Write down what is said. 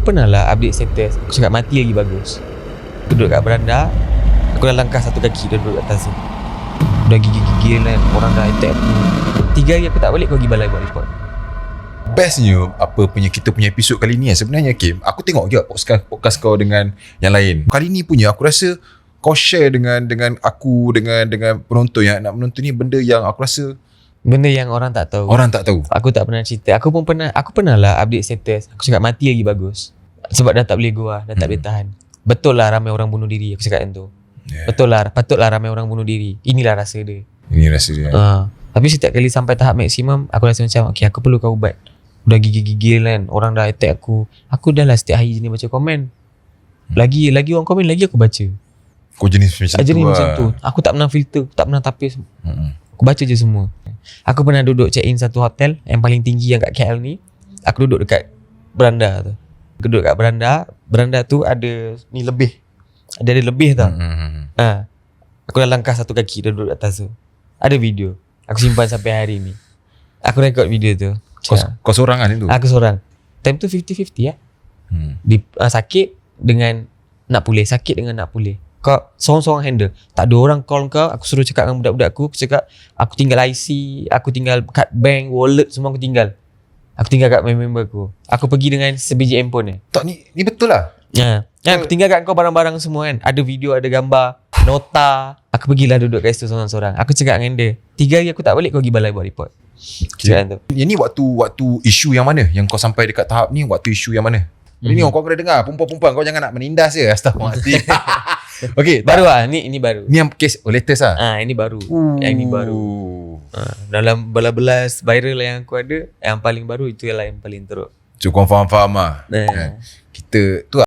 pernah lah update status. Aku cakap mati lagi bagus. Aku duduk kat beranda. Aku dah langkah satu kaki, dah duduk kat atas tu. Dah gigil-gigil kan. Orang dah attack aku. 3 hari aku tak balik, kau pergi balai buat report. Bestnya kita punya episod kali ni sebenarnya Kim, aku tengok juga podcast kau dengan yang lain. Kali ni punya aku rasa kau share dengan aku dengan penonton yang nak menonton ni benda yang aku rasa benda yang orang tak tahu. Orang tak tahu. Aku tak pernah cerita. Aku pernah lah update status. Aku cakap mati lagi bagus. Sebab dah tak boleh go lah, dah tak boleh tahan. Betul lah ramai orang bunuh diri, aku cakap macam tu. Betul lah, patutlah ramai orang bunuh diri. Inilah rasa dia. Ini rasa dia. Tapi setiap kali sampai tahap maksimum, aku rasa macam okay, aku perlukan ubat. Udah gigil-gigil kan, orang dah attack aku. Aku dah lah setiap hari jenis baca komen. Lagi orang komen, lagi aku baca. Kau jenis macam tu. Aku tak pernah filter, tak pernah tapis. Aku baca je semua. Aku pernah duduk check in satu hotel yang paling tinggi yang kat KL ni. Aku duduk dekat beranda tu. Aku duduk kat beranda. Beranda tu ada ni lebih. Ada lebih tau. Aku dah langkah satu kaki, dah duduk atas tu. Ada video. Aku simpan sampai hari ni. Aku rekod video tu. Kau seorang kan itu? Aku seorang. Time tu 50-50 ya. Sakit dengan nak pulih. Sakit dengan nak pulih. Kau seorang-seorang handle. Tak ada orang call kau. Aku suruh cakap dengan budak-budak aku. Aku cakap aku tinggal IC, aku tinggal kad bank, wallet semua aku tinggal. Aku tinggal kat member aku. Aku pergi dengan sebiji handphone ni. Tak, ni betul lah. Aku tinggal kat kau barang-barang semua kan. Ada video, ada gambar, nota. Aku pergilah duduk kat situ seorang-seorang. Aku cakap dengan dia, 3 hari aku tak balik, kau pergi balai buat report. Yang ni waktu isu yang mana? Yang kau sampai dekat tahap ni, waktu isu yang mana? Ini kau kena dengar, perempuan-perempuan kau jangan nak menindas je. Astaghfirullahaladzim. Okay, baru lah. Ni baru. Ni yang case latest lah. Ini baru. Yang ni baru. Dalam belas-belas viral yang aku ada, yang paling baru itu ialah yang paling teruk. So kau faham lah. Kita tu